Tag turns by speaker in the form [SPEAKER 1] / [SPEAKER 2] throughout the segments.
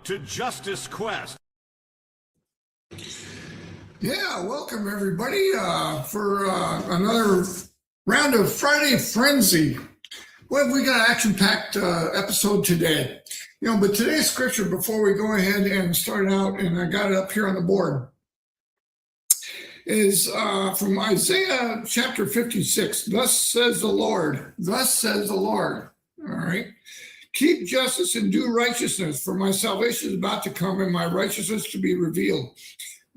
[SPEAKER 1] to Justice Quest.
[SPEAKER 2] Yeah, welcome everybody for another round of Friday Frenzy. Well, we got an action-packed episode today. But today's scripture, before we go ahead and start out, and I got it up here on the board, is from Isaiah chapter 56. Thus says the Lord. Thus says the Lord. All right. Keep justice and do righteousness, for my salvation is about to come and my righteousness to be revealed.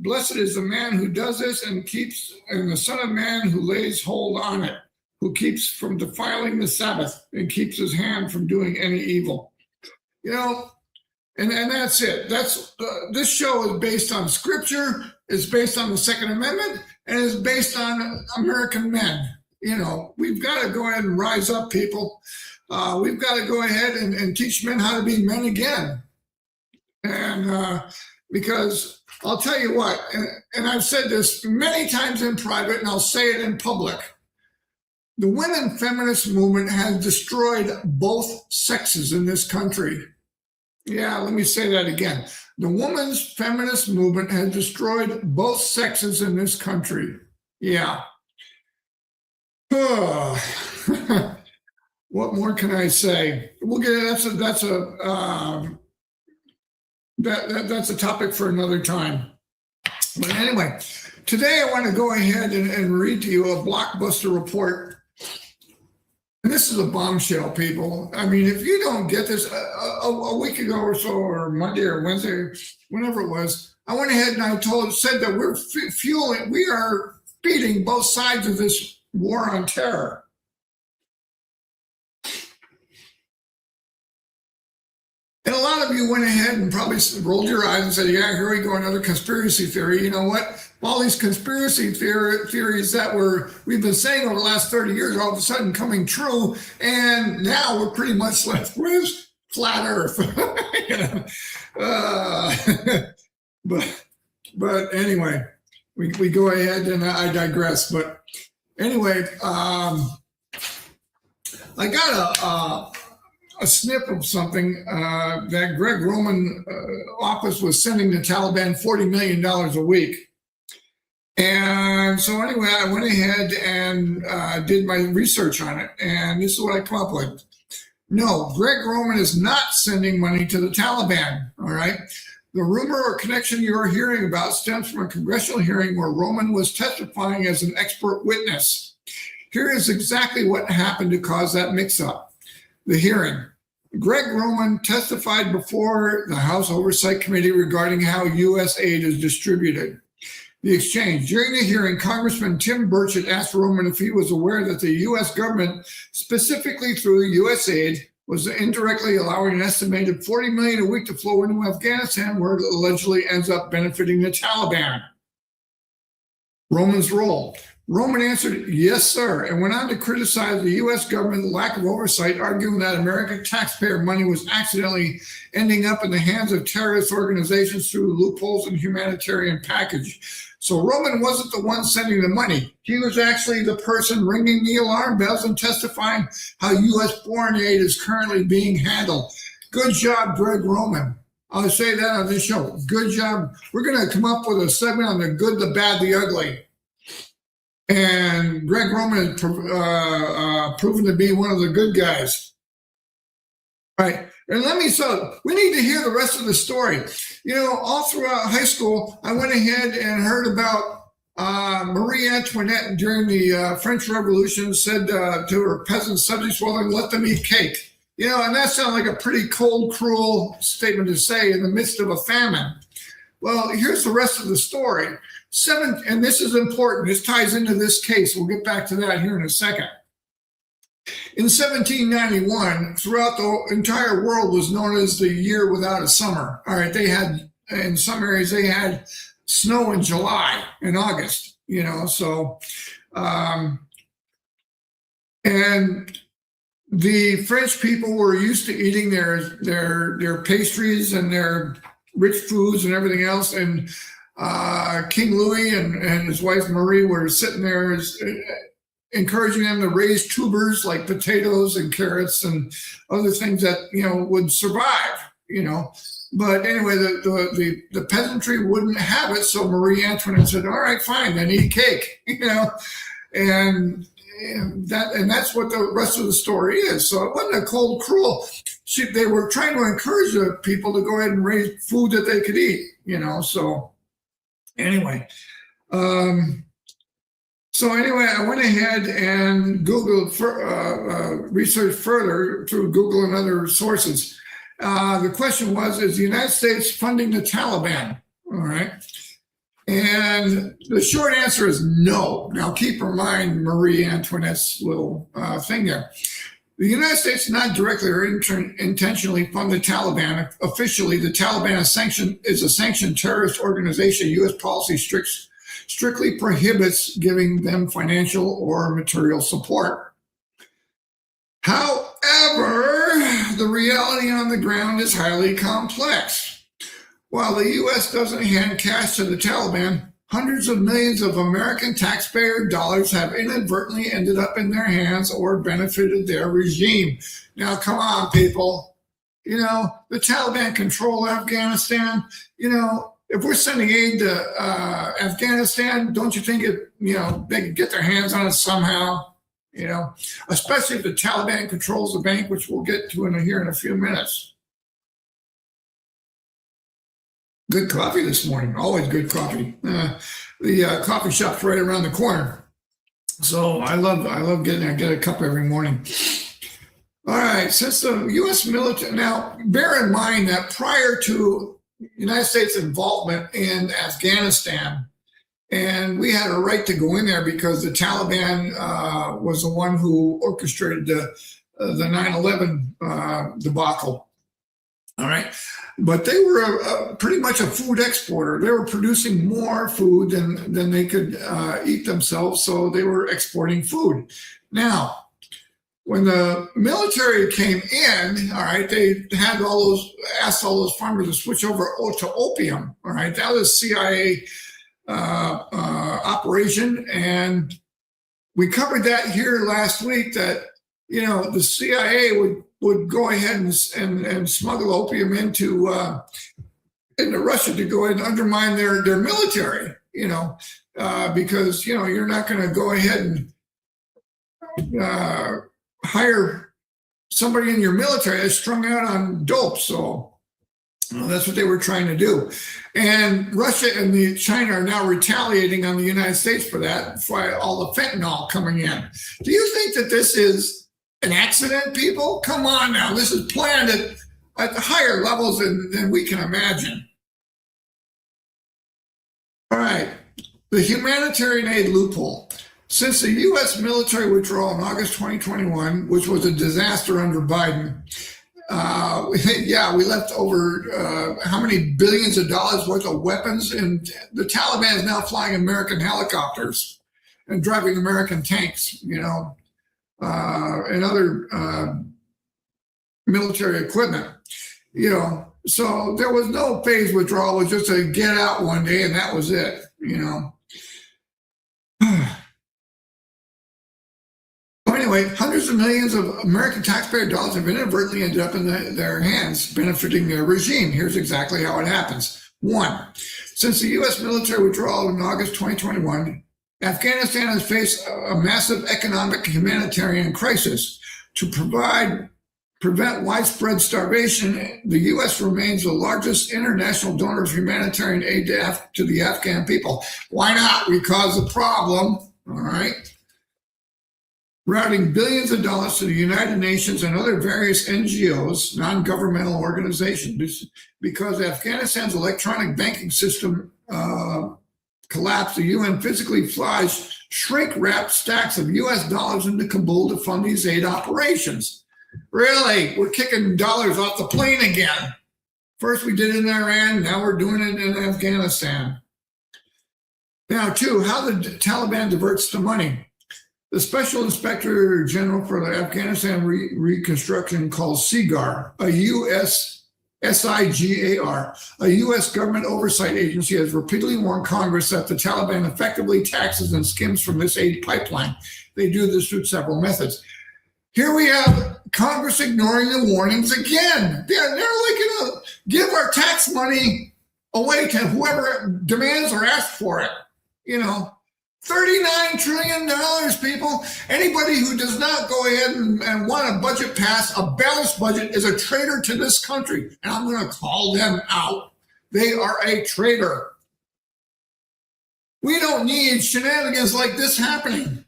[SPEAKER 2] Blessed is the man who does this and the Son of Man who lays hold on it, who keeps from defiling the Sabbath and keeps his hand from doing any evil. And that's it. This show is based on scripture, it's based on the Second Amendment, and it's based on American men. We've got to go ahead and rise up, people. We've got to go ahead and teach men how to be men again. And because I'll tell you what, and I've said this many times in private, and I'll say it in public, the women feminist movement has destroyed both sexes in this country. Yeah, let me say that again. The women's feminist movement has destroyed both sexes in this country. Yeah. What more can I say? We'll get that's a topic for another time. But anyway, today I want to go ahead and read to you a blockbuster report. And this is a bombshell, people. I mean, if you don't get this, a week ago or so, or Monday or Wednesday, whenever it was, I went ahead and said that we are feeding both sides of this war on terror. And a lot of you went ahead and probably rolled your eyes and said, yeah, here we go, another conspiracy theory. You know what? All these conspiracy theories that we've been saying over the last 30 years are all of a sudden coming true. And now we're pretty much left with flat earth. But anyway, we go ahead and I digress. But anyway, I got a snip of something that Greg Roman office was sending the Taliban $40 million a week. And so anyway, I went ahead and did my research on it. And this is what I come up with. No, Greg Roman is not sending money to the Taliban, all right? The rumor or connection you are hearing about stems from a congressional hearing where Roman was testifying as an expert witness. Here is exactly what happened to cause that mix-up. The hearing. Greg Roman testified before the House Oversight Committee regarding how U.S. aid is distributed. The exchange. During the hearing, Congressman Tim Burchett asked Roman if he was aware that the U.S. government, specifically through U.S. aid, was indirectly allowing an estimated $40 million a week to flow into Afghanistan, where it allegedly ends up benefiting the Taliban. Roman's role. Roman answered, yes, sir, and went on to criticize the U.S. government's lack of oversight, arguing that American taxpayer money was accidentally ending up in the hands of terrorist organizations through loopholes in humanitarian package. So Roman wasn't the one sending the money. He was actually the person ringing the alarm bells and testifying how U.S. foreign aid is currently being handled. Good job, Greg Roman. I'll say that on this show. Good job. We're going to come up with a segment on the good, the bad, the ugly. And Greg Roman is proven to be one of the good guys. All right. And we need to hear the rest of the story. All throughout high school, I went ahead and heard about Marie Antoinette during the French Revolution said to her peasant subjects, well, then let them eat cake. And that sounded like a pretty cold, cruel statement to say in the midst of a famine. Well, here's the rest of the story. And this is important. This ties into this case. We'll get back to that here in a second. In 1791, throughout the entire world was known as the year without a summer. All right, in some areas, they had snow in July and August, so, and the French people were used to eating their pastries and their rich foods and everything else. And King Louis and his wife Marie were sitting there encouraging them to raise tubers like potatoes and carrots and other things that, would survive, But anyway, the peasantry wouldn't have it, so Marie Antoinette said, "All right, fine, then eat cake," and that's what the rest of the story is. So it wasn't a cold, cruel. They were trying to encourage the people to go ahead and raise food that they could eat, So anyway, I went ahead and Googled, researched further through Google and other sources. The question was, is the United States funding the Taliban? All right. And the short answer is no. Now, keep in mind Marie Antoinette's little thing there. The United States did not directly or intentionally fund the Taliban. Officially, the Taliban is a sanctioned terrorist organization. U.S. policy strictly prohibits giving them financial or material support. However, the reality on the ground is highly complex. While the U.S. doesn't hand cash to the Taliban, hundreds of millions of American taxpayer dollars have inadvertently ended up in their hands or benefited their regime. Now, come on, people. The Taliban control Afghanistan. If we're sending aid to Afghanistan, don't you think they could get their hands on it somehow? Especially if the Taliban controls the bank, which we'll get to here in a few minutes. Good coffee this morning. Always good coffee. The coffee shop's right around the corner, so I love getting there. I get a cup every morning. All right. Since the U.S. military, now bear in mind that prior to United States involvement in Afghanistan, and we had a right to go in there because the Taliban was the one who orchestrated the 9/11 debacle. All right. But they were pretty much a food exporter. They were producing more food than they could eat themselves, so they were exporting food. Now, when the military came in, all right, they had asked all those farmers to switch over to opium. All right, that was a CIA operation, and we covered that here last week. That the CIA would go ahead and smuggle opium into Russia to go ahead and undermine their military, because you're not going to go ahead and hire somebody in your military that's strung out on dope. So that's what they were trying to do. And Russia and China are now retaliating on the United States for that, for all the fentanyl coming in. Do you think that this is an accident, people? Come on now. This is planned at higher levels than we can imagine. All right. The humanitarian aid loophole. Since the U.S. military withdrawal in August 2021, which was a disaster under Biden, we left over how many billions of dollars worth of weapons, and the Taliban is now flying American helicopters and driving American tanks, and other military equipment, So there was no phased withdrawal. It was just a get out one day, and that was it, So anyway, hundreds of millions of American taxpayer dollars have inadvertently ended up in their hands, benefiting their regime. Here's exactly how it happens. 1, since the U.S. military withdrawal in August 2021, Afghanistan has faced a massive economic and humanitarian crisis. To prevent widespread starvation, the U.S. remains the largest international donor of humanitarian aid to the Afghan people. Why not? We caused the problem, all right? Routing billions of dollars to the United Nations and other various NGOs, non-governmental organizations, because Afghanistan's electronic banking system collapsed. The UN physically flies shrink-wrapped stacks of U.S. dollars into Kabul to fund these aid operations. Really? We're kicking dollars off the plane again. First we did it in Iran, now we're doing it in Afghanistan. Now, 2, how the Taliban diverts the money. The Special Inspector General for the Afghanistan Reconstruction, called SIGAR, SIGAR, a U.S. government oversight agency, has repeatedly warned Congress that the Taliban effectively taxes and skims from this aid pipeline. They do this through several methods. Here we have Congress ignoring the warnings again. They're like going to give our tax money away to whoever demands or asks for it. $39 trillion, people. Anybody who does not go ahead and want a budget passed, a balanced budget, is a traitor to this country. And I'm going to call them out. They are a traitor. We don't need shenanigans like this happening.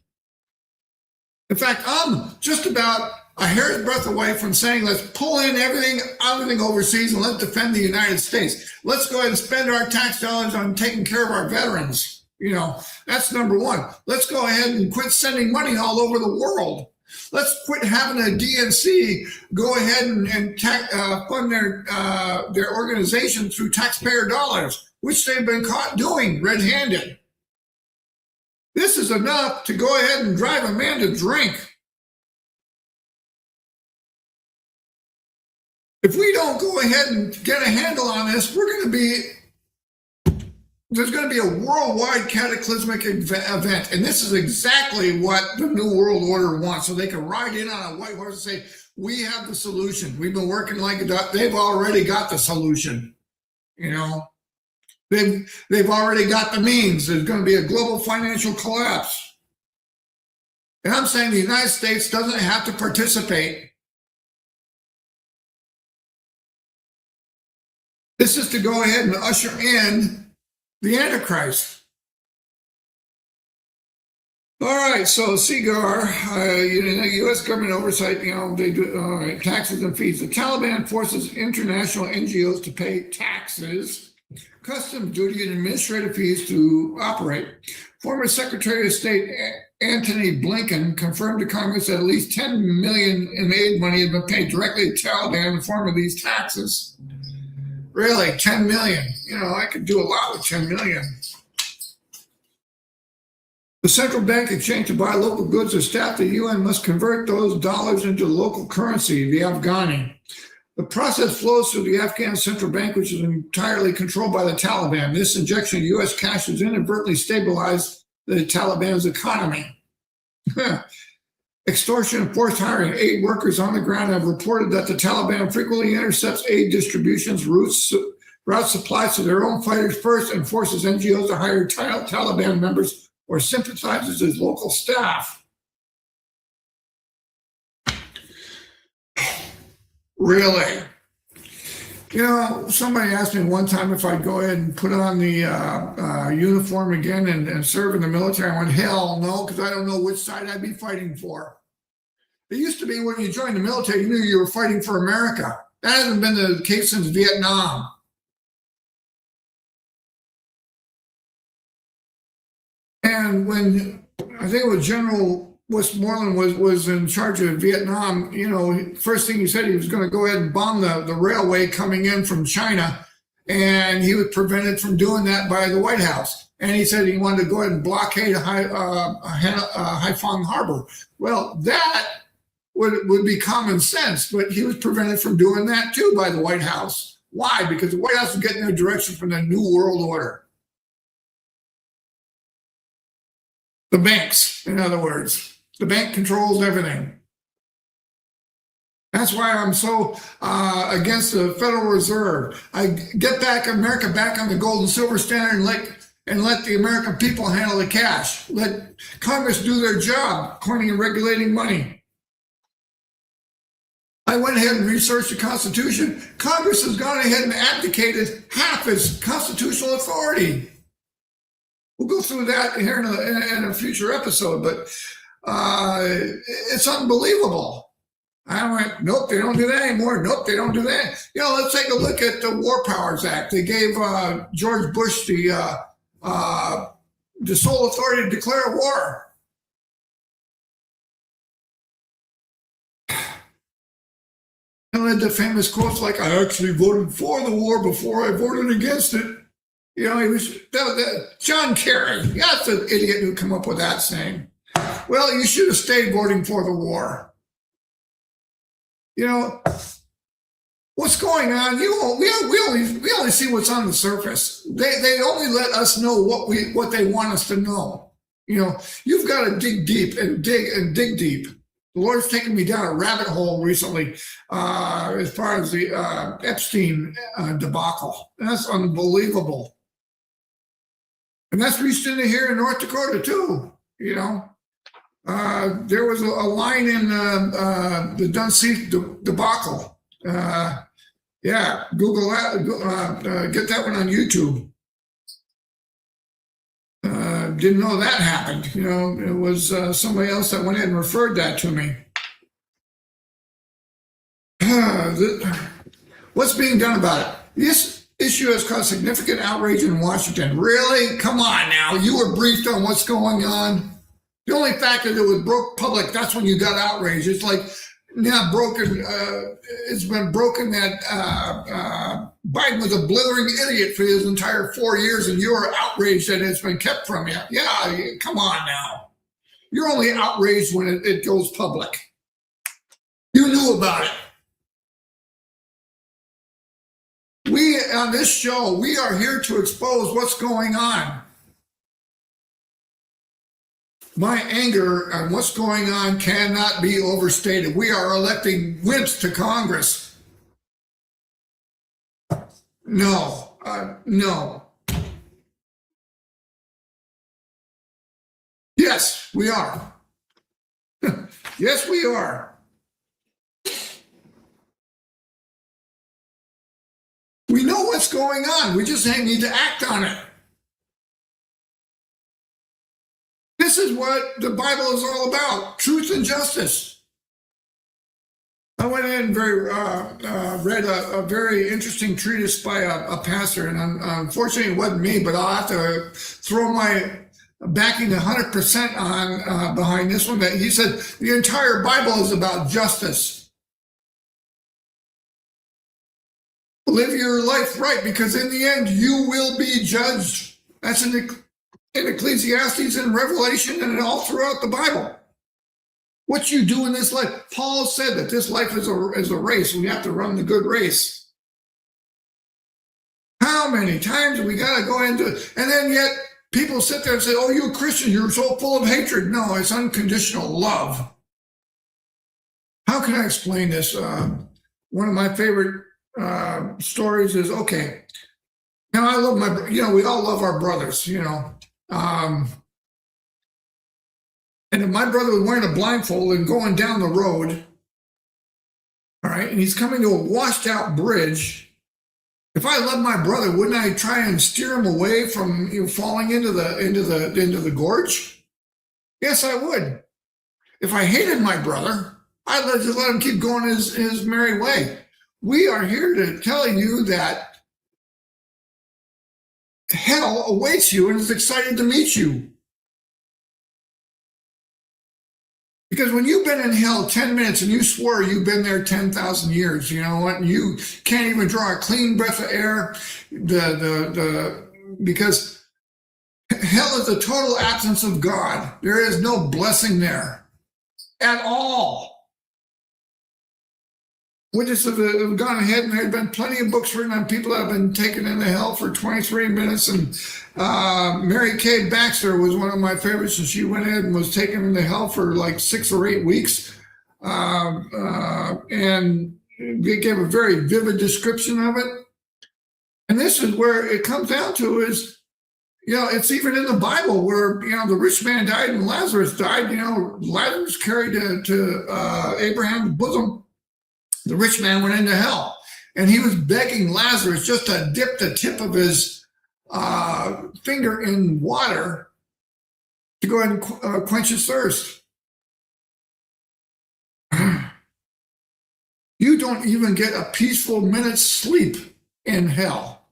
[SPEAKER 2] In fact, I'm just about a hair's breadth away from saying, let's pull in everything overseas and let's defend the United States. Let's go ahead and spend our tax dollars on taking care of our veterans. That's number one. Let's go ahead and quit sending money all over the world. Let's quit having a DNC go ahead and fund their organization through taxpayer dollars, which they've been caught doing red-handed. This is enough to go ahead and drive a man to drink. If we don't go ahead and get a handle on this, there's going to be a worldwide cataclysmic event. And this is exactly what the New World Order wants. So they can ride in on a white horse and say, we have the solution. We've been working like a duck. They've already got the solution. They've already got the means. There's going to be a global financial collapse. And I'm saying the United States doesn't have to participate. This is to go ahead and usher in the Antichrist. All right, so CGAR, U.S. government oversight, they do all right, taxes and fees. The Taliban forces international NGOs to pay taxes, customs duty, and administrative fees to operate. Former Secretary of State Antony Blinken confirmed to Congress that at least $10 million in aid money had been paid directly to Taliban in the form of these taxes. Really, $10 million. I could do a lot with $10 million. The central bank exchange to buy local goods or staff the UN must convert those dollars into local currency, the Afghani. The process flows through the Afghan central bank, which is entirely controlled by the Taliban. This injection of U.S. cash has inadvertently stabilized the Taliban's economy. Extortion and forced hiring. Aid workers on the ground have reported that the Taliban frequently intercepts aid distributions, routes supplies to their own fighters first, and forces NGOs to hire Taliban members or sympathizers as local staff. Really? Somebody asked me one time if I'd go ahead and put on the uniform again and serve in the military. I went, hell no, because I don't know which side I'd be fighting for. It used to be when you joined the military, you knew you were fighting for America. That hasn't been the case since Vietnam. And when I think it was General Westmoreland was in charge of Vietnam, first thing he said, he was going to go ahead and bomb the railway coming in from China, and he was prevented from doing that by the White House. And he said he wanted to go ahead and blockade Haiphong Harbor. Well, that would be common sense, but he was prevented from doing that too by the White House. Why? Because the White House was getting their direction from the New World Order. The banks, in other words. The bank controls everything. That's why I'm so against the Federal Reserve. I get America back on the gold and silver standard and let the American people handle the cash. Let Congress do their job, coining and regulating money. I went ahead and researched the Constitution. Congress has gone ahead and abdicated half its constitutional authority. We'll go through that here in a future episode, but it's unbelievable. I went, nope, they don't do that anymore. Nope, they don't do that. Let's take a look at the War Powers Act. They gave George Bush the sole authority to declare war. And led to famous quotes like, I actually voted for the war before I voted against it. He was John Kerry. That's the idiot who came up with that saying. Well, you should have stayed voting for the war. What's going on? We only see what's on the surface. They only let us know what they want us to know. You've got to dig deep and dig deep. The Lord's taken me down a rabbit hole recently as far as the Epstein debacle. That's unbelievable. And that's reached into here in North Dakota too, you know. There was a line in the Dunseith debacle. Yeah, Google that, get that one on YouTube. Didn't know that happened. You know, it was somebody else that went in and referred that to me. What's being done about it? This issue has caused significant outrage in Washington. Really? Come on now. You were briefed on what's going on. The only fact that it was broke public, that's when you got outraged. It's like now broken. It's been broken that Biden was a blithering idiot for his entire 4 years, and you are outraged that it's been kept from you. Yeah, come on now. You're only outraged when it goes public. You knew about it. We, on this show, we are here to expose what's going on. My anger on what's going on cannot be overstated. We are electing wimps to Congress. No. Yes, we are. Yes, we are. We know what's going on. We just need to act on it. This is what the Bible is all about, truth and justice. I went in and read a very interesting treatise by a pastor, and unfortunately it wasn't me, but I'll have to throw my backing 100% on behind this one. That he said the entire Bible is about justice. Live your life right, because in the end you will be judged. That's in Ecclesiastes and Revelation and all throughout the Bible. What you do in this life. Paul said that this life is a race. We have to run the good race. How many times we got to go into it? And then yet people sit there and say, oh, you're a Christian. You're so full of hatred. No, it's unconditional love. How can I explain this? One of my favorite stories is, okay, now I love we all love our brothers, and if my brother was wearing a blindfold and going down the road, all right, and he's coming to a washed out bridge, if I loved my brother, wouldn't I try and steer him away from falling into the gorge? Yes, I would. If I hated my brother, I'd just let him keep going his merry way. We are here to tell you that hell awaits you and is excited to meet you. Because when you've been in hell 10 minutes and you swore you've been there 10,000 years, you know what? And you can't even draw a clean breath of air. Because hell is a total absence of God. There is no blessing there at all. Witnesses have gone ahead, and there have been plenty of books written on people that have been taken into hell for 23 minutes. And Mary Kay Baxter was one of my favorites, and she went ahead and was taken into hell for like 6 or 8 weeks. And they gave a very vivid description of it. And this is where it comes down to is, it's even in the Bible where, the rich man died and Lazarus died. Lazarus carried to Abraham's bosom. The rich man went into hell, and he was begging Lazarus just to dip the tip of his finger in water to go ahead and quench his thirst. You don't even get a peaceful minute's sleep in hell.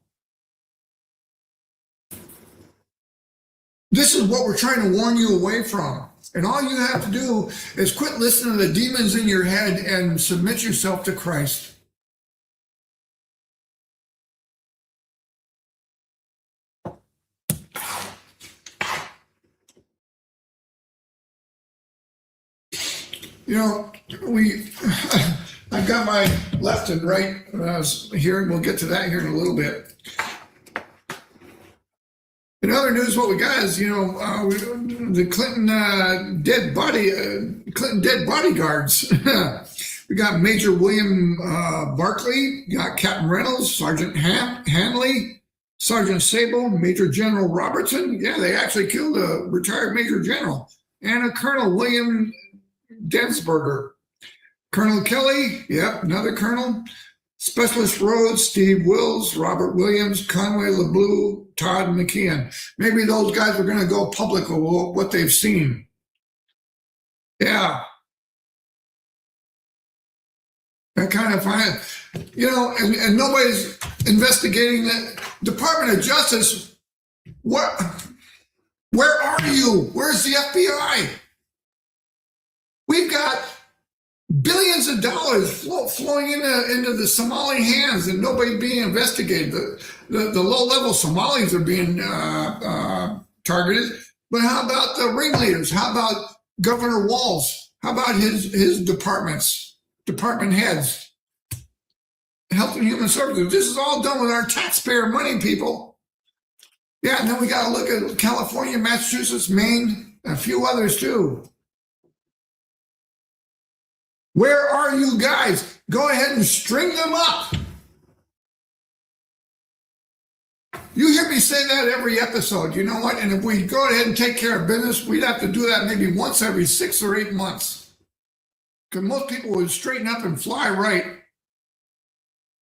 [SPEAKER 2] This is what we're trying to warn you away from. And all you have to do is quit listening to the demons in your head and submit yourself to Christ. I've got my left and right when I was here, and we'll get to that here in a little bit. In other news, what we got is, the Clinton dead bodyguards. We got Major William Barclay, got Captain Reynolds, Sergeant Hanley, Sergeant Sable, Major General Robertson. Yeah, they actually killed a retired Major General. And a Colonel William Densberger. Colonel Kelly, yep, another colonel. Specialist Rhodes, Steve Wills, Robert Williams, Conway LeBlue, Todd McKeon. Maybe those guys are going to go public with what they've seen. Yeah. I kind of find it, and nobody's investigating the Department of Justice. Where are you? Where's the FBI? We've got billions of dollars flowing into the Somali hands and nobody being investigated. The low-level Somalis are being targeted. But how about the ringleaders? How about Governor Walz? How about his department heads? Health and Human Services. This is all done with our taxpayer money, people. Yeah, and then we got to look at California, Massachusetts, Maine, and a few others too. Where are you guys? Go ahead and string them up. You hear me say that every episode. You know what? And if we go ahead and take care of business, we'd have to do that maybe once every 6 or 8 months. Because most people would straighten up and fly right.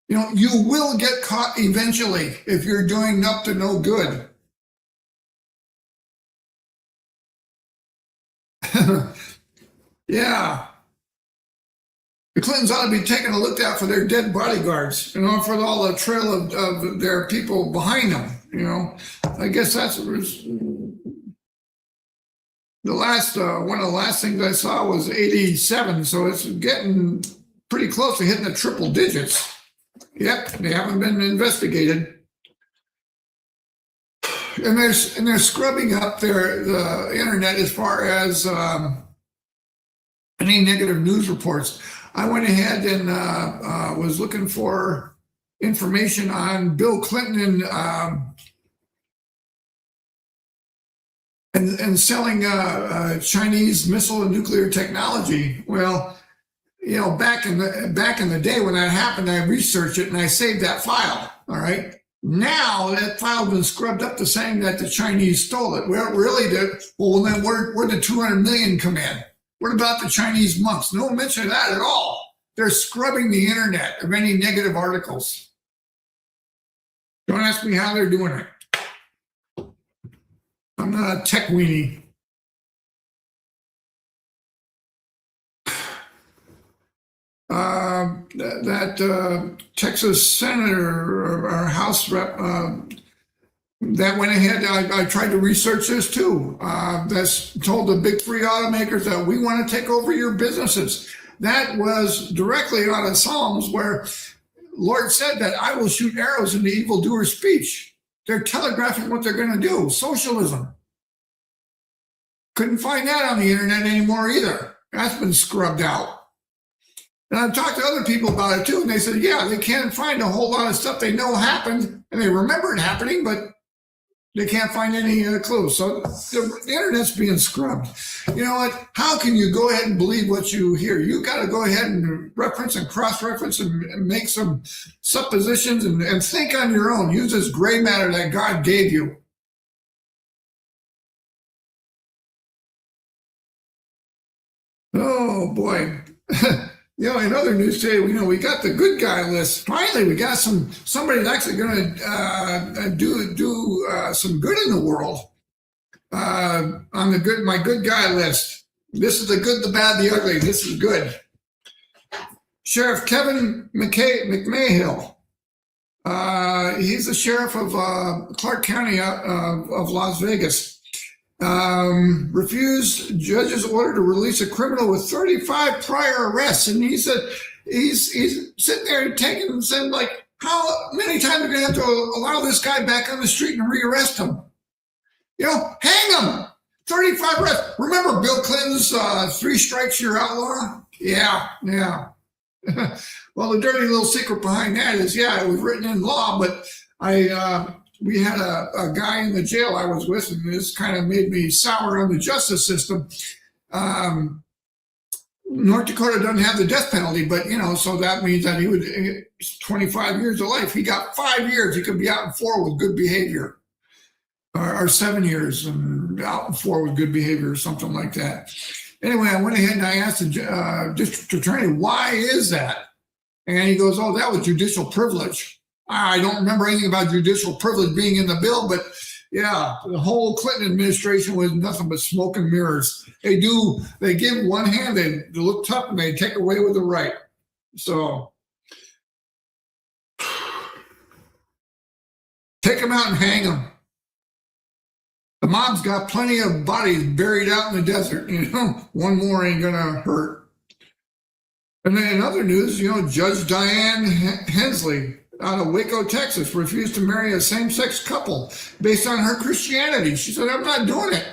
[SPEAKER 2] You will get caught eventually if you're doing up to no good. Yeah. The Clintons ought to be taking a look out for their dead bodyguards, for all the trail of their people behind them, I guess that's the last, one of the last things I saw was 87, so it's getting pretty close to hitting the triple digits. Yep, they haven't been investigated. And they're scrubbing up the internet as far as any negative news reports. I went ahead and was looking for information on Bill Clinton and selling Chinese missile and nuclear technology. Well, back in the day when that happened, I researched it and I saved that file. All right. Now that file's been scrubbed up to saying that the Chinese stole it. Well, really did. Well, then where did 200 million come in? What about the Chinese monks? No mention of that at all. They're scrubbing the internet of any negative articles. Don't ask me how they're doing it. I'm not a tech weenie. That Texas senator or House rep that went ahead. I tried to research this too. That's told the big three automakers that we want to take over your businesses. That was directly out of Psalms, where Lord said that I will shoot arrows into evildoers' speech. They're telegraphing what they're going to do. Socialism. Couldn't find that on the internet anymore either. That's been scrubbed out. And I've talked to other people about it too, and they said, yeah, they can't find a whole lot of stuff they know happened, and they remember it happening, but they can't find any clues. So the internet's being scrubbed. You know what? How can you go ahead and believe what you hear? You got to go ahead and reference and cross-reference and make some suppositions and think on your own. Use this gray matter that God gave you. Oh, boy. In other news today, we got the good guy list. Finally, we got somebody that's actually going to do some good in the world on my good guy list. This is the good, the bad, the ugly. This is good. Sheriff Kevin McMahill. He's the sheriff of Clark County of Las Vegas. Refused judge's order to release a criminal with 35 prior arrests. And he said he's sitting there taking and saying, like, how many times are we going to have to allow this guy back on the street and rearrest him? Hang him. 35 arrests. Remember Bill Clinton's 3 strikes you're outlaw? Yeah. Well, the dirty little secret behind that is, it was written in law, but I we had a guy in the jail I was with, and this kind of made me sour on the justice system. North Dakota doesn't have the death penalty, but so that means that he would 25 years of life. He got 5 years. He could be out in 4 with good behavior, or 7 years and out in 4 with good behavior, or something like that. Anyway, I went ahead and I asked the district attorney, "Why is that?" And he goes, "Oh, that was judicial privilege." I don't remember anything about judicial privilege being in the bill, but yeah, the whole Clinton administration was nothing but smoke and mirrors. They give one hand, they look tough, and they take away with the right. So take them out and hang them. The mob's got plenty of bodies buried out in the desert. One more ain't gonna hurt. And then in other news, Judge Diane Hensley out of Waco, Texas, refused to marry a same-sex couple based on her Christianity. She said, "I'm not doing it."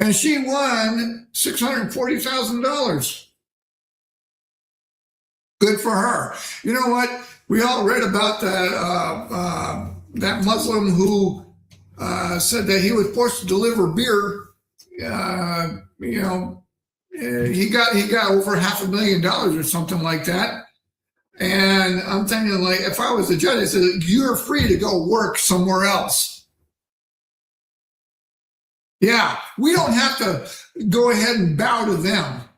[SPEAKER 2] And she won $640,000. Good for her. You know what? We all read about that Muslim who said that he was forced to deliver beer. He got over $500,000 or something like that. And I'm thinking, like, if I was the judge, I said, "You're free to go work somewhere else." Yeah, we don't have to go ahead and bow to them.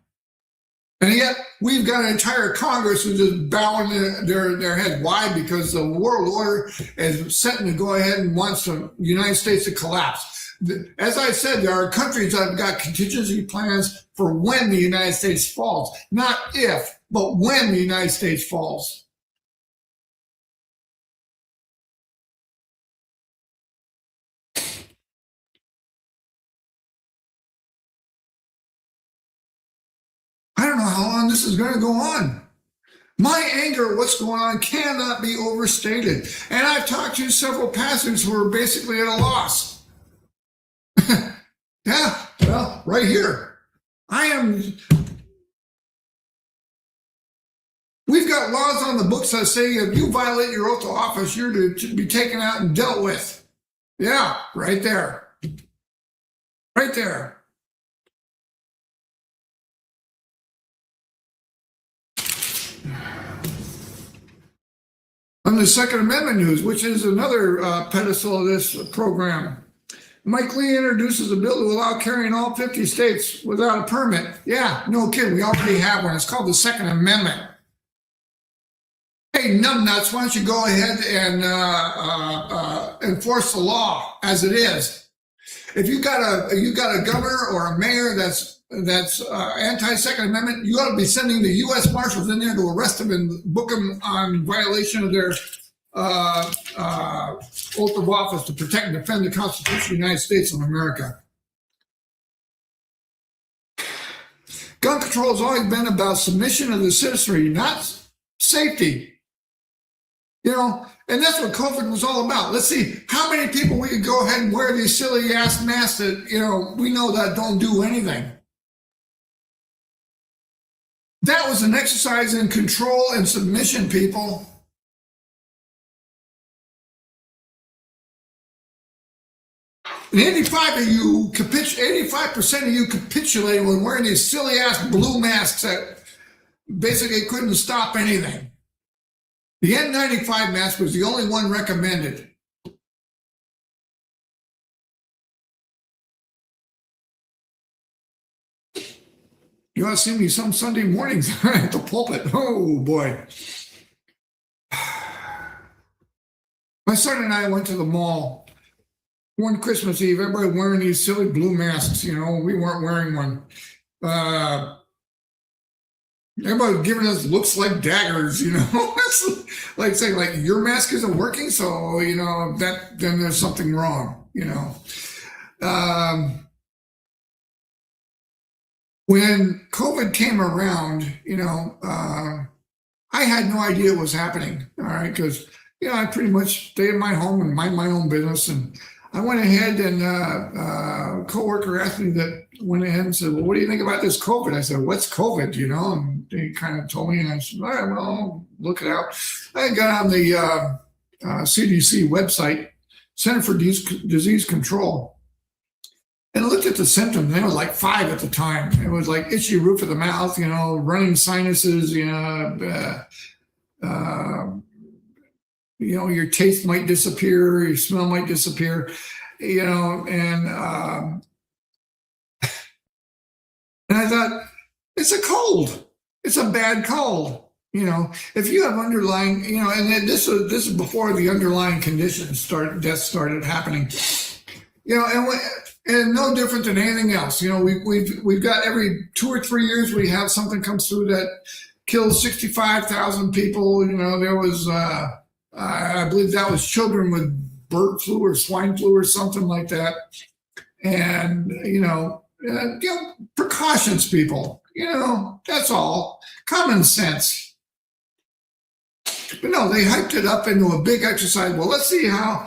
[SPEAKER 2] And yet we've got an entire Congress who's just bowing their head. Why? Because the world order is set to go ahead and wants the United States to collapse. As I said, there are countries that have got contingency plans for when the United States falls. Not if, but when the United States falls. I don't know how long this is going to go on. My anger at what's going on cannot be overstated. And I've talked to several pastors who are basically at a loss. Yeah, well, right here. We've got laws on the books that say if you violate your oath of office, you're to be taken out and dealt with. Yeah, right there. Right there. On the Second Amendment news, which is another pedestal of this program, Mike Lee introduces a bill to allow carry in all 50 states without a permit. Yeah, no kidding. We already have one. It's called the Second Amendment. Hey, numbnuts, why don't you go ahead and enforce the law as it is? If you got a governor or a mayor that's anti-Second Amendment, you ought to be sending the U.S. Marshals in there to arrest them and book them on violation of their oath of office to protect and defend the Constitution of the United States of America. Gun control has always been about submission of the citizenry, not safety. And that's what COVID was all about. Let's see how many people we could go ahead and wear these silly ass masks that, we know that don't do anything. That was an exercise in control and submission, people. And 85% of you capitulated when wearing these silly ass blue masks that basically couldn't stop anything. The N95 mask was the only one recommended. You ought to see me some Sunday mornings at the pulpit. Oh, boy. My son and I went to the mall one Christmas Eve. Everybody wearing these silly blue masks. We weren't wearing one. Everybody giving us looks like daggers, It's like saying, like, your mask isn't working, so, then there's something wrong, When COVID came around, I had no idea what was happening, all right, because, I pretty much stayed in my home and mind my own business, and I went ahead and a coworker asked me went ahead and said, "Well, what do you think about this COVID?" I said, "What's COVID?" And they kind of told me, and I said, "All right, well, I'll look it out." I got on the CDC website, Center for Disease Control, and looked at the symptoms. They were like 5 at the time. It was like itchy roof of the mouth, running sinuses, your taste might disappear, your smell might disappear, and I thought, it's a cold. It's a bad cold. If you have underlying, and this is before the underlying conditions death started happening, and no different than anything else. We've got every 2 or 3 years we have something comes through that kills 65,000 people. There was, I believe that was children with bird flu or swine flu or something like that. And, precautions, people, that's all. Common sense. But no, they hyped it up into a big exercise. Well, let's see how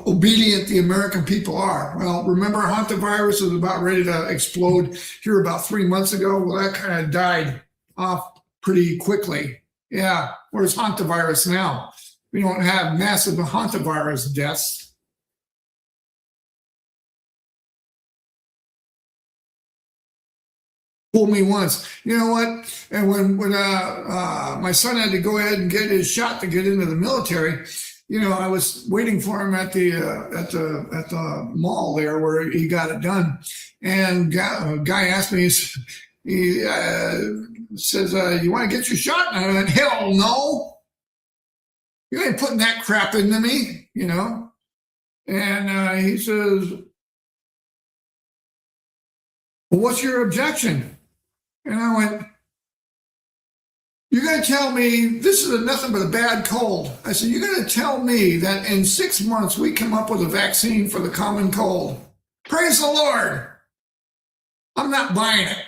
[SPEAKER 2] obedient the American people are. Well, remember hantavirus was about ready to explode here about 3 months ago? Well, that kind of died off pretty quickly. Yeah, where's hantavirus now? We don't have massive hantavirus deaths. Fooled me once. You know what? And when my son had to go ahead and get his shot to get into the military, I was waiting for him at the mall there where he got it done. And a guy asked me, he says, "You want to get your shot?" And I went, "Hell no! You ain't putting that crap into me, And he says, "Well, what's your objection?" And I went, "You're going to tell me this is nothing but a bad cold." I said, "You're going to tell me that in 6 months we come up with a vaccine for the common cold? Praise the Lord. I'm not buying it.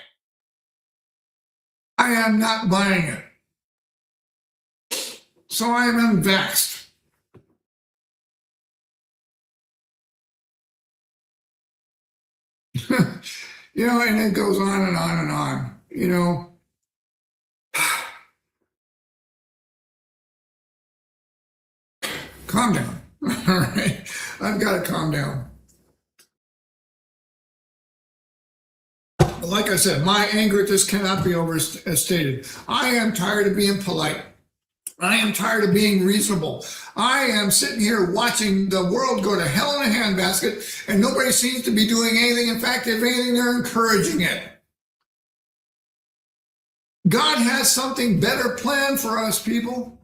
[SPEAKER 2] I am not buying it. So I am unvaxxed." And it goes on and on and on, Calm down. All right. I've got to calm down. Like I said, my anger at this cannot be overstated. I am tired of being polite. I am tired of being reasonable. I am sitting here watching the world go to hell in a handbasket, and nobody seems to be doing anything. In fact, if anything, they're encouraging it. God has something better planned for us, people.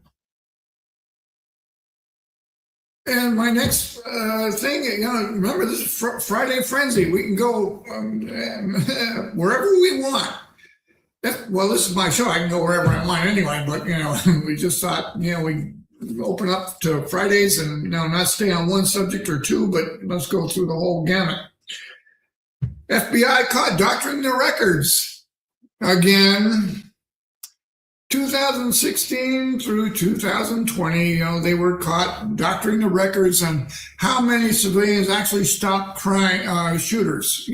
[SPEAKER 2] And my next thing, remember, this is Friday Frenzy. We can go wherever we want. Well, this is my show. I can go wherever I want anyway, but, we just thought, we open up to Fridays and, not stay on one subject or two, but let's go through the whole gamut. FBI caught doctoring the records again. 2016 through 2020, they were caught doctoring the records on how many civilians actually stopped shooters,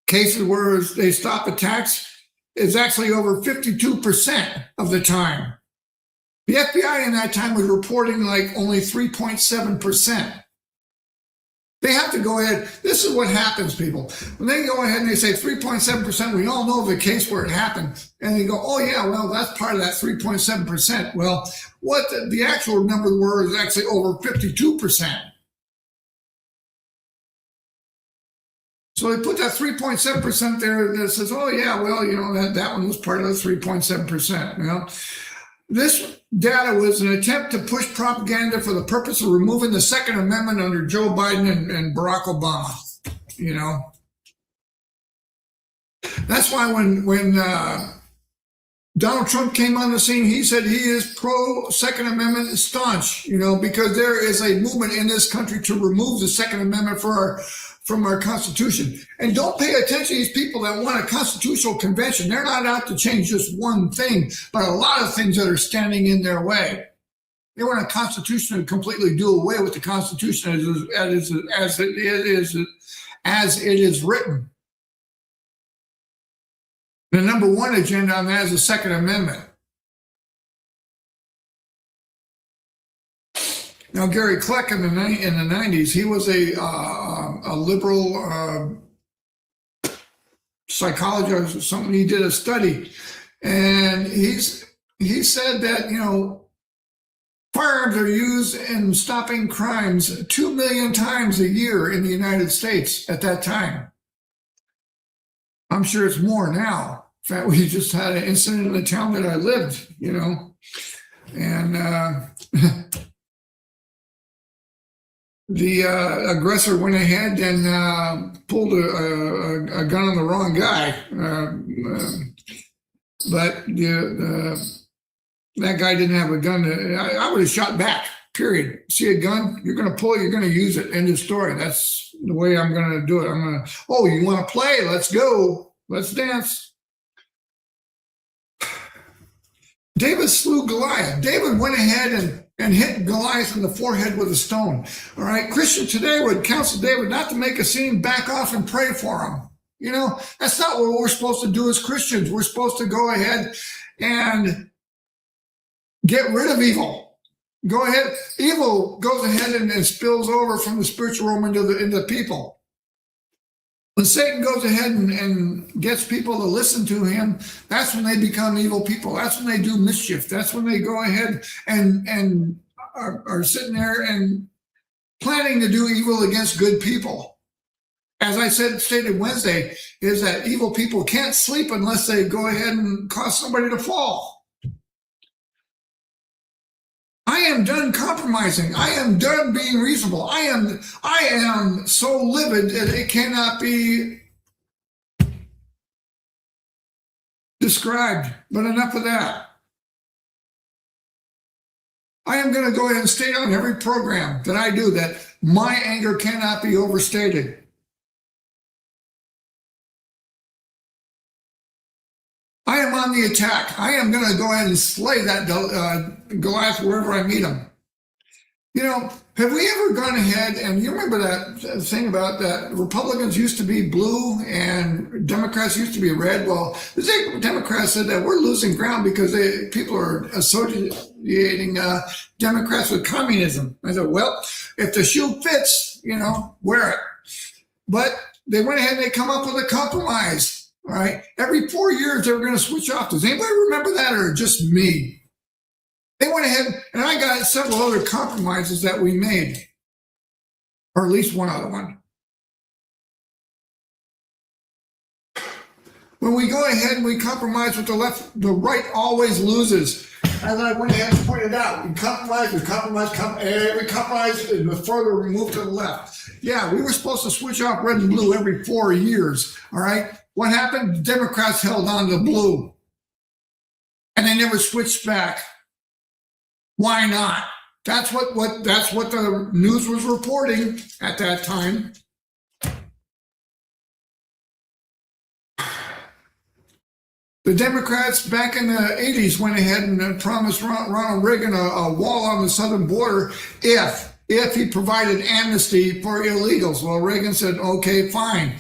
[SPEAKER 2] cases where they stop attacks is actually over 52% of the time. The FBI in that time was reporting like only 3.7%. They have to go ahead. This is what happens, people. When they go ahead and they say 3.7%, we all know the case where it happened. And they go, oh, yeah, well, that's part of that 3.7%. Well, what the actual number were is actually over 52%. So they put that 3.7% there that says, oh, yeah, well, that one was part of the 3.7%. This data was an attempt to push propaganda for the purpose of removing the Second Amendment under Joe Biden and Barack Obama. That's why when Donald Trump came on the scene, he said he is pro Second Amendment staunch, because there is a movement in this country to remove the Second Amendment from our Constitution. And don't pay attention to these people that want a constitutional convention. They're not out to change just one thing, but a lot of things that are standing in their way. They want a constitution to completely do away with the Constitution as it is written. The number one agenda on that is the Second Amendment. Now, Gary Kleck in the 90s, he was a liberal psychologist or something. He did a study, and he said that, firearms are used in stopping crimes 2 million times a year in the United States at that time. I'm sure it's more now. In fact, we just had an incident in the town that I lived, and the aggressor went ahead and pulled a gun on the wrong guy. But that guy didn't have a gun. I would have shot back, period. See a gun, you're going to pull it, you're going to use it. End of story. That's the way I'm going to do it. I'm going to, oh, you want to play? Let's go. Let's dance. David slew Goliath. David went ahead and hit Goliath in the forehead with a stone. All right. Christians today would counsel David not to make a scene, back off and pray for him. That's not what we're supposed to do as Christians. We're supposed to go ahead and get rid of evil. Go ahead. Evil goes ahead and spills over from the spiritual realm into the people. When Satan goes ahead and gets people to listen to him, that's when they become evil people. That's when they do mischief. That's when they go ahead and are sitting there and planning to do evil against good people. As I stated Wednesday, is that evil people can't sleep unless they go ahead and cause somebody to fall. I am done compromising. I am done being reasonable. I am so livid that it cannot be described. But enough of that. I am going to go ahead and state on every program that I do that my anger cannot be overstated. I am on the attack. I am going to go ahead and slay that Goliath wherever I meet him. Have we ever gone ahead, and you remember that thing about that Republicans used to be blue and Democrats used to be red? Well, the Democrats said that we're losing ground because people are associating Democrats with communism. I said, well, if the shoe fits, wear it. But they went ahead and they come up with a compromise. All right. Every 4 years, they were going to switch off. Does anybody remember that, or just me? They went ahead, and I got several other compromises that we made, or at least one other one. When we go ahead and we compromise with the left, the right always loses. As I went ahead and pointed out, every compromise is further removed to the left. Yeah, we were supposed to switch off red and blue every 4 years. All right. What happened? The Democrats held on to blue, and they never switched back. Why not? That's what the news was reporting at that time. The Democrats back in the 80s went ahead and promised Ronald Reagan a wall on the southern border if he provided amnesty for illegals. Well, Reagan said, okay, fine.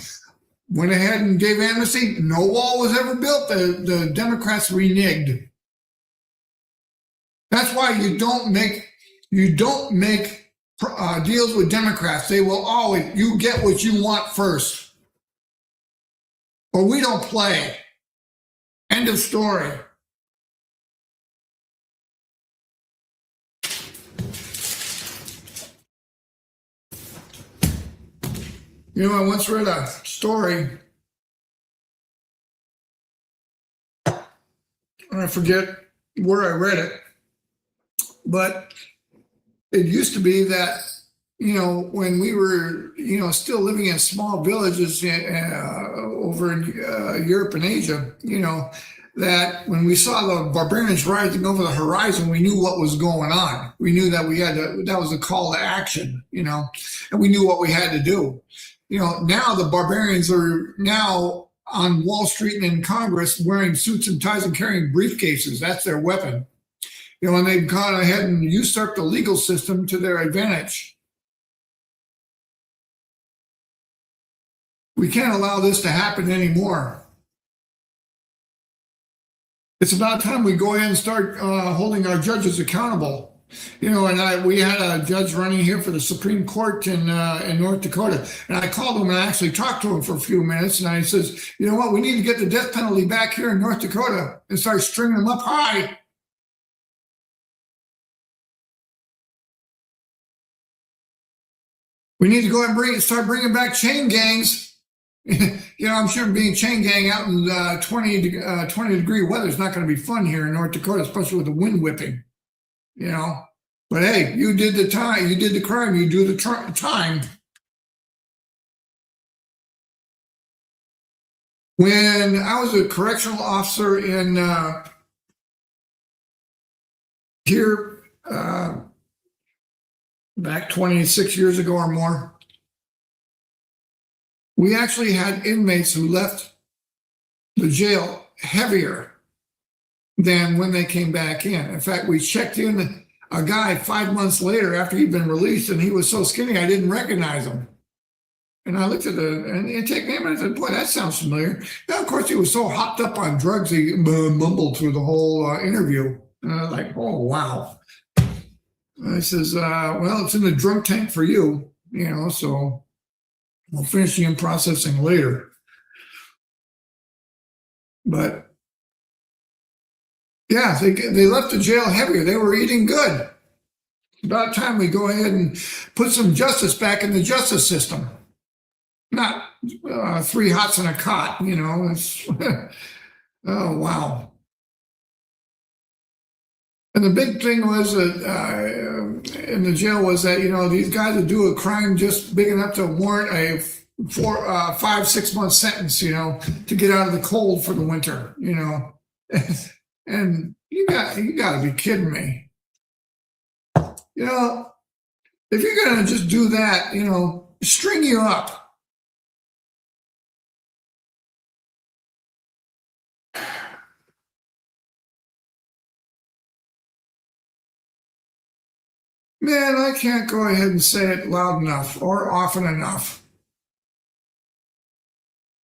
[SPEAKER 2] Went ahead and gave amnesty. No wall was ever built. The Democrats reneged. That's why you don't make deals with Democrats. They will always, you get what you want first. Or we don't play. End of story. I once read a story. I forget where I read it, but it used to be that, when we were, still living in small villages over in Europe and Asia, that when we saw the barbarians rising over the horizon, we knew what was going on. We knew that that was a call to action, and we knew what we had to do. Now the barbarians are now on Wall Street and in Congress wearing suits and ties and carrying briefcases. That's their weapon. And they've gone ahead and usurped the legal system to their advantage. We can't allow this to happen anymore. It's about time we go ahead and start holding our judges accountable. And we had a judge running here for the Supreme Court in North Dakota, and I called him and I actually talked to him for a few minutes, and I says, you know what, we need to get the death penalty back here in North Dakota and start stringing them up high. We need to go and start bringing back chain gangs. I'm sure being chain gang out in 20-degree weather is not going to be fun here in North Dakota, especially with the wind whipping. But hey, you did the time, you did the crime, you do the time. When I was a correctional officer in here back 26 years ago or more, we actually had inmates who left the jail heavier than when they came back in. In fact, we checked in a guy 5 months later after he'd been released, and he was so skinny I didn't recognize him. And I looked at the intake name and I said, boy, that sounds familiar. Now, of course, he was so hopped up on drugs, he mumbled through the whole interview. And I was like, oh, wow. And I says, well, it's in the drunk tank for you, so we'll finish the processing later. But yeah, they left the jail heavier. They were eating good. About time we go ahead and put some justice back in the justice system. Not 3 hots and a cot, It's oh, wow. And the big thing was that in the jail was that, these guys would do a crime just big enough to warrant a 5-6 month sentence, to get out of the cold for the winter, And you got to be kidding me. If you're going to just do that, string you up. Man, I can't go ahead and say it loud enough or often enough.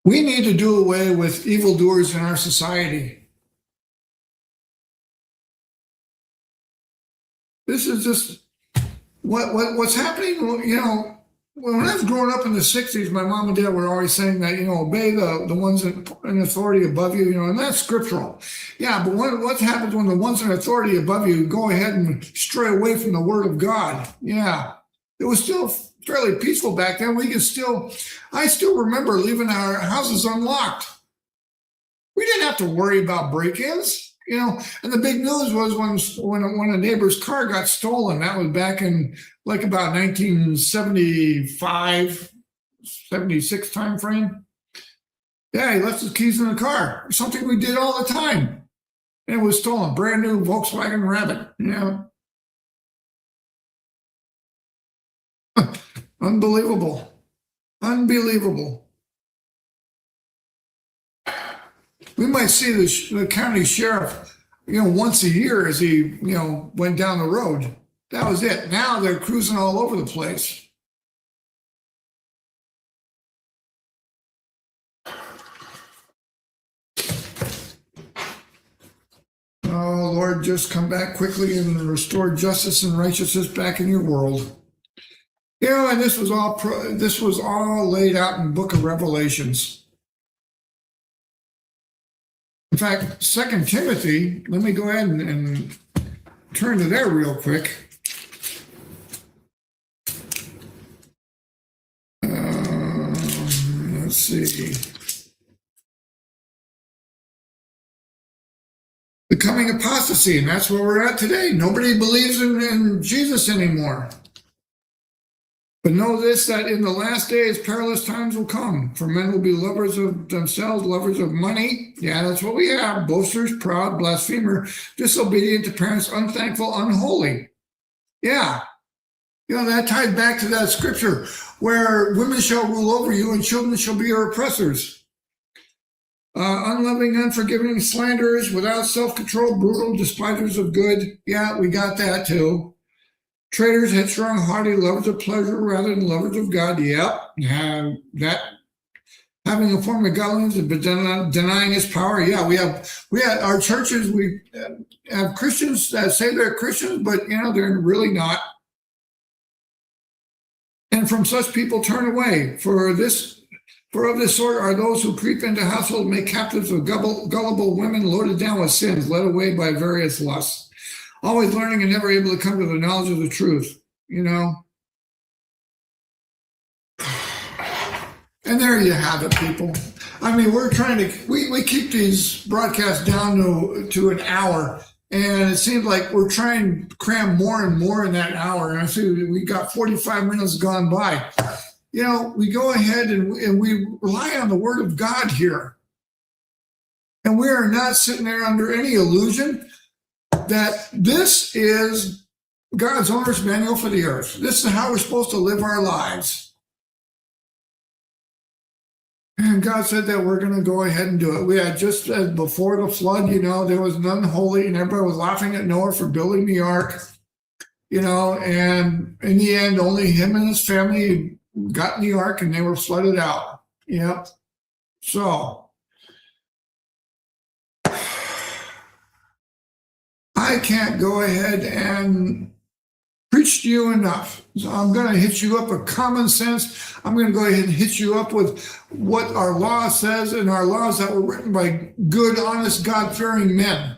[SPEAKER 2] We need to do away with evildoers in our society. This is just what's happening. When I was growing up in the 60s, my mom and dad were always saying that, obey the ones in authority above you, and that's scriptural. Yeah, but what happens when the ones in authority above you go ahead and stray away from the word of God? Yeah, it was still fairly peaceful back then. I still remember leaving our houses unlocked. We didn't have to worry about break-ins. And the big news was when a neighbor's car got stolen. That was back in about 1975, 76 time frame. Yeah, he left his keys in the car. Something we did all the time. And it was stolen. Brand new Volkswagen Rabbit. Unbelievable. Unbelievable. We might see the county sheriff, once a year as he, went down the road. That was it. Now they're cruising all over the place. Oh, Lord, just come back quickly and restore justice and righteousness back in your world. And this was all laid out in the book of Revelations. In fact, 2 Timothy, let me go ahead and turn to there real quick. Let's see. The coming apostasy, and that's where we're at today. Nobody believes in Jesus anymore. But know this, that in the last days, perilous times will come. For men will be lovers of themselves, lovers of money. Yeah, that's what we have. Boasters, proud, blasphemer, disobedient to parents, unthankful, unholy. Yeah. That ties back to that scripture where women shall rule over you and children shall be your oppressors. Unloving, unforgiving, slanderers, without self-control, brutal, despisers of good. Yeah, we got that too. Traitors, headstrong, haughty, lovers of pleasure rather than lovers of God. Yep, that having a form of godliness but denying its power. Yeah, we have our churches. We have Christians that say they're Christians, but they're really not. And from such people turn away. For of this sort are those who creep into households, make captives of gullible women, loaded down with sins, led away by various lusts, always learning and never able to come to the knowledge of the truth. And there you have it, people. I mean, we're trying to, we keep these broadcasts down to an hour, and it seems like we're trying to cram more and more in that hour. And I see we got 45 minutes gone by. We go ahead and we rely on the Word of God here. And we are not sitting there under any illusion that this is God's owner's manual for the earth. This is how we're supposed to live our lives. And God said that we're going to go ahead and do it. We had just as before the flood, there was none holy, and everybody was laughing at Noah for building the ark, and in the end, only him and his family got in the ark and they were flooded out. Yep. So I can't go ahead and preach to you enough. So I'm going to hit you up with common sense. I'm going to go ahead and hit you up with what our law says, and our laws that were written by good, honest, God-fearing men.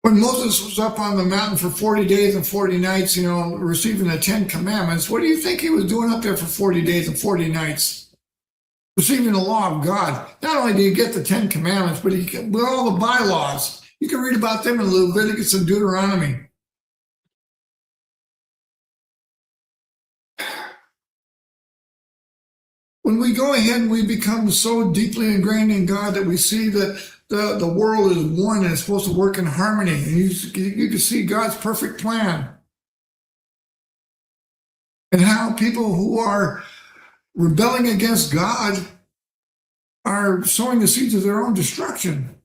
[SPEAKER 2] When Moses was up on the mountain for 40 days and 40 nights, receiving the 10 Commandments, what do you think he was doing up there for 40 days and 40 nights? Receiving the law of God. Not only do you get the 10 Commandments, but with all the bylaws. You can read about them in Leviticus and Deuteronomy. When we go ahead and we become so deeply ingrained in God that we see that the world is one and it's supposed to work in harmony, and you can see God's perfect plan. And how people who are rebelling against God are sowing the seeds of their own destruction.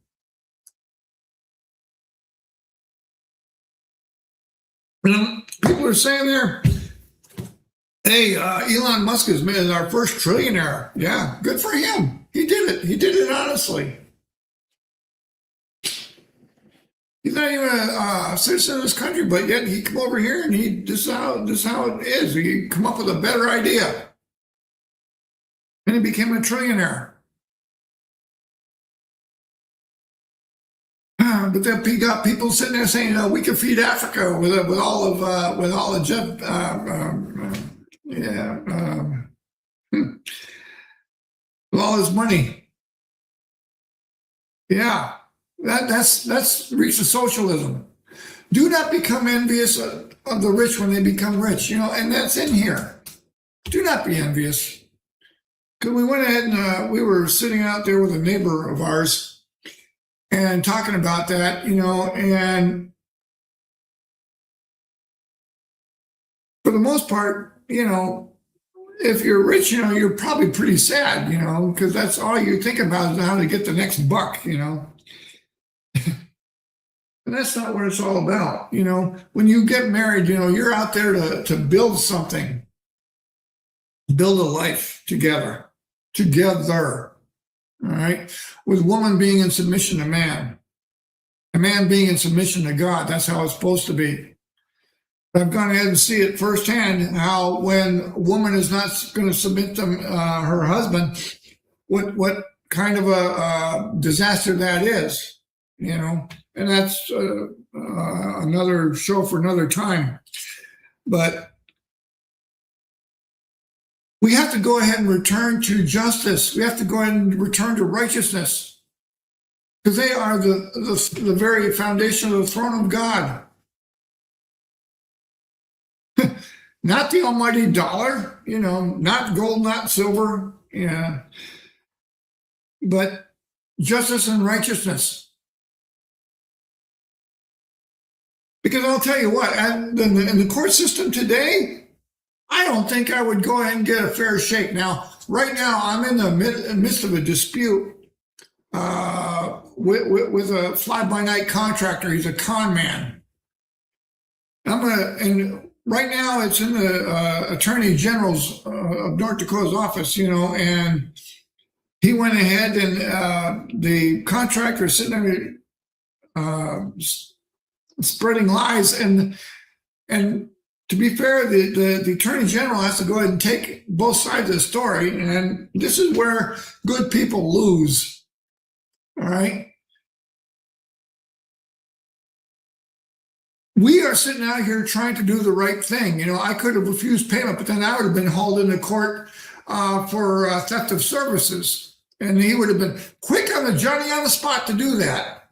[SPEAKER 2] And people are saying there, hey, Elon Musk is our first trillionaire. Yeah, good for him. He did it. He did it honestly. He's not even a citizen of this country, but yet he come over here and this is how it is. He come up with a better idea. And he became a trillionaire. But then he got people sitting there saying, we can feed Africa with all the jet, with all his money. Yeah, that's reached socialism. Do not become envious of the rich when they become rich, and that's in here. Do not be envious. Because we went ahead and we were sitting out there with a neighbor of ours and talking about that, and for the most part, if you're rich, you're probably pretty sad, because that's all you think about is how to get the next buck, And that's not what it's all about. When you get married, you're out there to build something, build a life together. All right, with woman being in submission to man, a man being in submission to God. That's how it's supposed to be. I've gone ahead and see it firsthand how when a woman is not going to submit to her husband, what kind of a disaster that is, and that's another show for another time. But we have to go ahead and return to justice. We have to go ahead and return to righteousness, because they are the very foundation of the throne of God. Not the almighty dollar, not gold, not silver, but justice and righteousness. Because I'll tell you what, in the court system today, I don't think I would go ahead and get a fair shake. Now, right now, I'm in the midst of a dispute with a fly-by-night contractor. He's a con man. and right now it's in the Attorney General's of North Dakota's office, and he went ahead and the contractor is sitting there spreading lies, and to be fair, the Attorney General has to go ahead and take both sides of the story, and this is where good people lose. All right. We are sitting out here trying to do the right thing. I could have refused payment, but then I would have been hauled into court for theft of services. And he would have been quick on the Johnny on the spot to do that.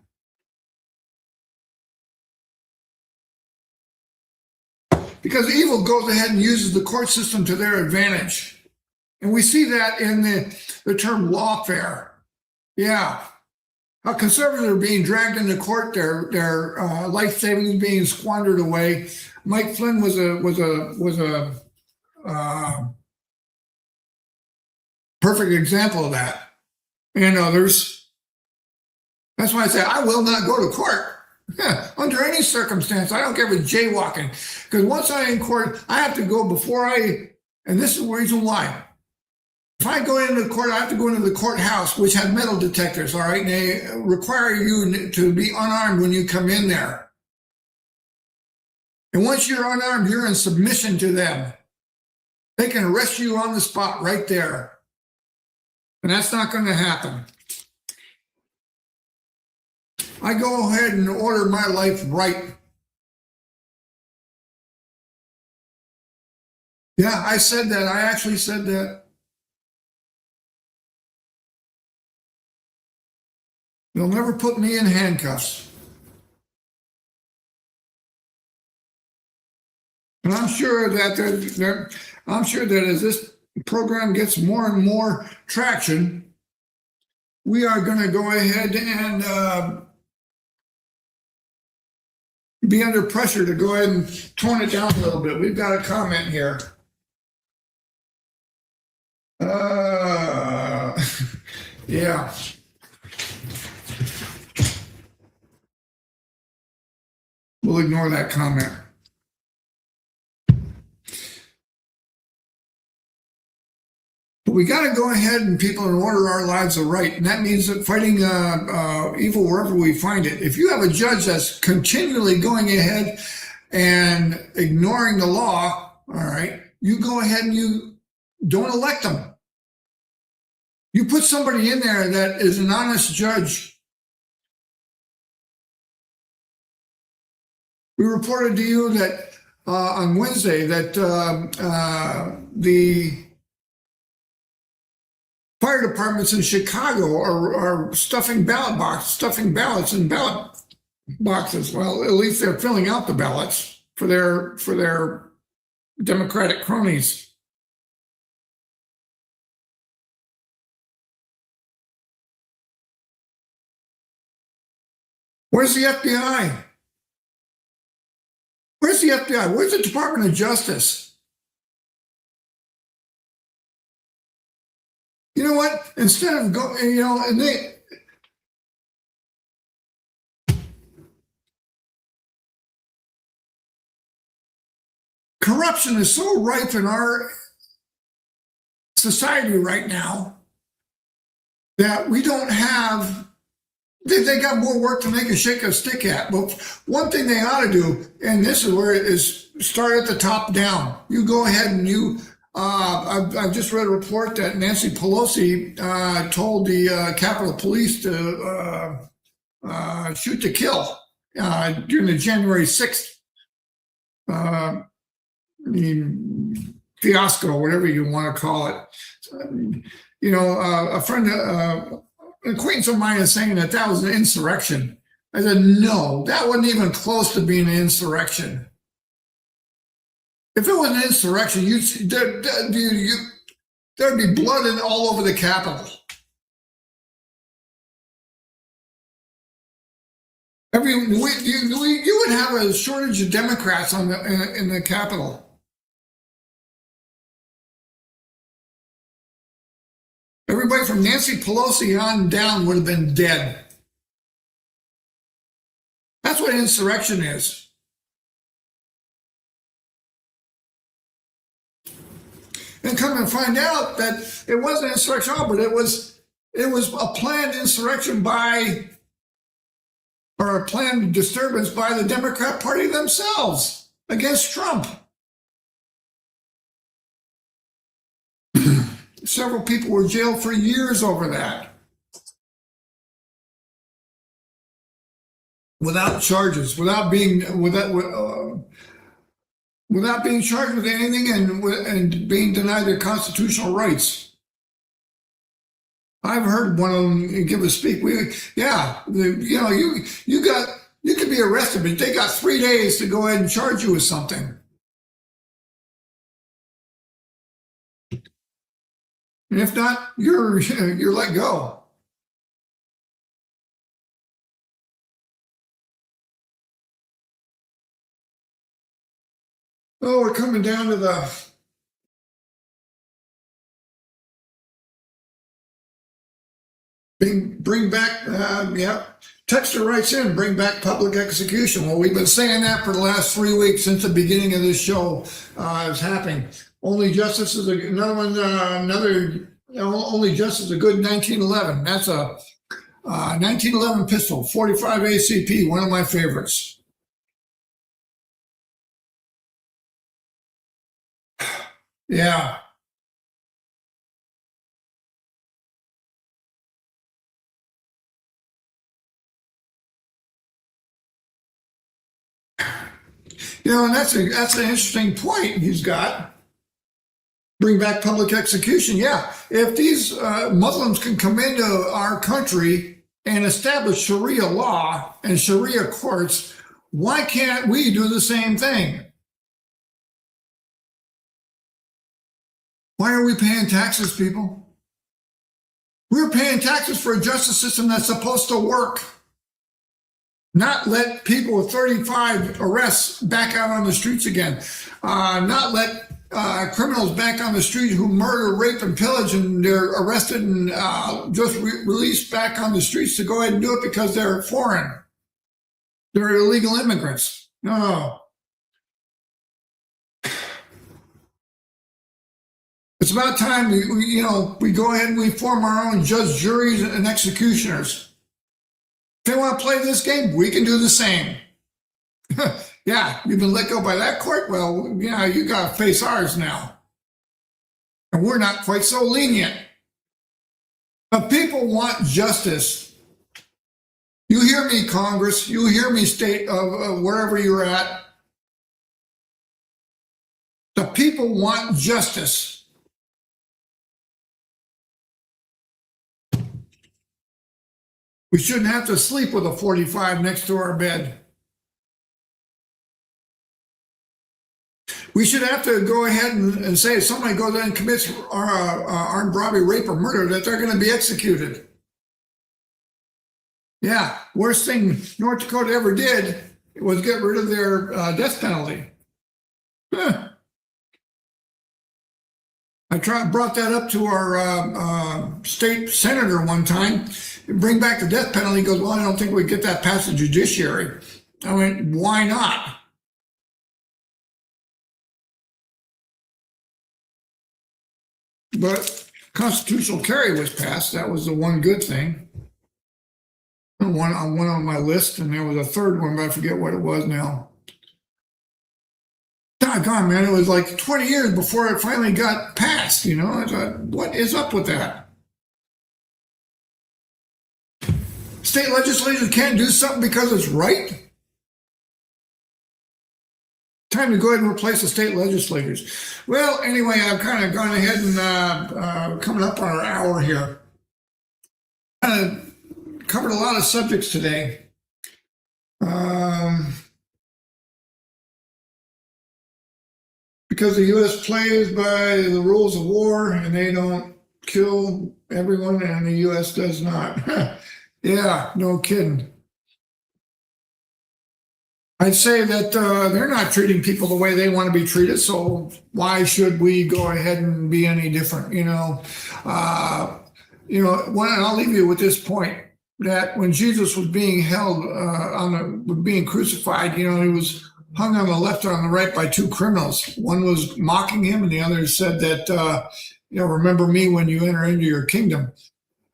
[SPEAKER 2] Because evil goes ahead and uses the court system to their advantage. And we see that in the term lawfare. Yeah. How conservatives are being dragged into court, their life savings being squandered away. Mike Flynn was a perfect example of that, and others. That's why I say I will not go to court under any circumstance. I don't care if it's jaywalking, because once I'm in court, I have to go and this is the reason why. If I go into the court, I have to go into the courthouse, which has metal detectors, all right? And they require you to be unarmed when you come in there. And once you're unarmed, you're in submission to them. They can arrest you on the spot right there. And that's not going to happen. I go ahead and order my life right. Yeah, I said that. I actually said that. They'll never put me in handcuffs. And I'm sure that as this program gets more and more traction, we are going to go ahead and be under pressure to go ahead and tone it down a little bit. We've got a comment here. Yeah. We'll ignore that comment. But we got to go ahead and order our lives aright. And that means that fighting evil wherever we find it. If you have a judge that's continually going ahead and ignoring the law, all right, you go ahead and you don't elect them. You put somebody in there that is an honest judge. We reported to you that on Wednesday that the fire departments in Chicago are stuffing ballots in ballot boxes. Well, at least they're filling out the ballots for their Democratic cronies. Where's the FBI? Where's the FBI? Where's the Department of Justice? You know what? Instead of corruption is so rife in our society right now that we don't have. They got more work to make a shake a stick at. But one thing they ought to do, and this is where it is, start at the top down. You go ahead and I've just read a report that Nancy Pelosi told the Capitol Police to shoot to kill during the January 6th fiasco, whatever you want to call it. A friend, an acquaintance of mine is saying that was an insurrection. I said, no, that wasn't even close to being an insurrection. If it was an insurrection, there'd be blood all over the Capitol. You would have a shortage of Democrats in the Capitol. Everybody from Nancy Pelosi on down would have been dead. That's what insurrection is. and come and find out that it wasn't an insurrection, but it was a planned insurrection or a planned disturbance by the Democrat Party themselves against Trump. Several people were jailed for years over that. Without charges, without being charged with anything, and being denied their constitutional rights. I've heard one of them give a speak. You could be arrested, but they got 3 days to go ahead and charge you with something. And if not, you're let go. Oh, we're coming down to the bring back, Texter writes in, bring back public execution. Well, we've been saying that for the last 3 weeks since the beginning of this show is happening. Only justice is only justice is a good 1911. That's a 1911 pistol, 45 ACP, one of my favorites. Yeah. And that's an interesting point he's got. Bring back public execution. Yeah, if these Muslims can come into our country and establish Sharia law and Sharia courts, why can't we do the same thing? Why are we paying taxes, people? We're paying taxes for a justice system that's supposed to work. Not let people with 35 arrests back out on the streets again. Not let criminals back on the street who murder, rape, and pillage, and they're arrested and just released back on the streets to go ahead and do it because they're foreign. They're illegal immigrants. No. It's about time we go ahead and we form our own judge, juries, and executioners. If they want to play this game, we can do the same. Yeah, you've been let go by that court? Well, yeah, you got to face ours now. And we're not quite so lenient. But people want justice. You hear me, Congress. You hear me, state of wherever you're at. The people want justice. We shouldn't have to sleep with a 45 next to our bed. We should have to go ahead and say if somebody goes in and commits armed robbery, rape, or murder, that they're going to be executed. Yeah, worst thing North Dakota ever did was get rid of their death penalty. I brought that up to our state senator one time. Bring back the death penalty. He goes, well, I don't think we get that past the judiciary. I went, why not? But constitutional carry was passed. That was the one good thing. One on my list, and there was a third one, but I forget what it was now. Doggone, man, it was like 20 years before it finally got passed, I thought, what is up with that? State legislatures can't do something because it's right? Time to go ahead and replace the state legislators. Well, anyway, I've kind of gone ahead and coming up on our hour here. Covered a lot of subjects today. Because the U.S. plays by the rules of war and they don't kill everyone, and the U.S. does not. Yeah, no kidding. I'd say that they're not treating people the way they want to be treated, so why should we go ahead and be any different? And I'll leave you with this point, that when Jesus was being held being crucified, he was hung on the left and on the right by two criminals. One was mocking him, and the other said that, remember me when you enter into your kingdom.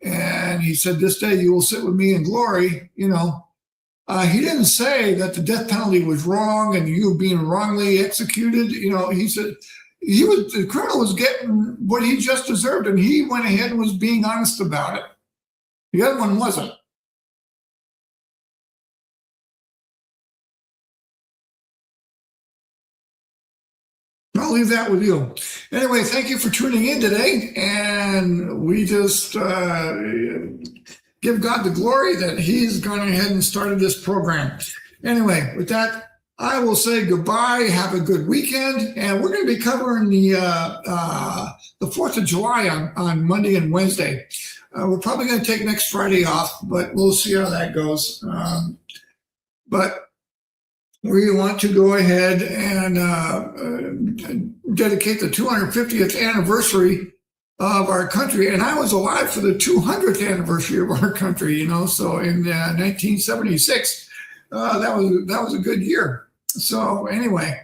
[SPEAKER 2] And he said, this day you will sit with me in glory. He didn't say that the death penalty was wrong and you being wrongly executed. He said the criminal was getting what he just deserved, and he went ahead and was being honest about it. The other one wasn't. I'll leave that with you. Anyway, thank you for tuning in today. And we just give God the glory that he's gone ahead and started this program. Anyway, with that, I will say goodbye. Have a good weekend. And we're going to be covering the 4th of July on Monday and Wednesday. We're probably going to take next Friday off, but we'll see how that goes. But we want to go ahead and dedicate the 250th anniversary of our country. And I was alive for the 200th anniversary of our country, so in 1976, that was a good year. So anyway,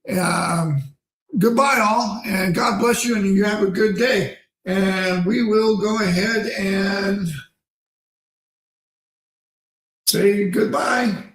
[SPEAKER 2] goodbye all, and God bless you, and you have a good day. And we will go ahead and say goodbye.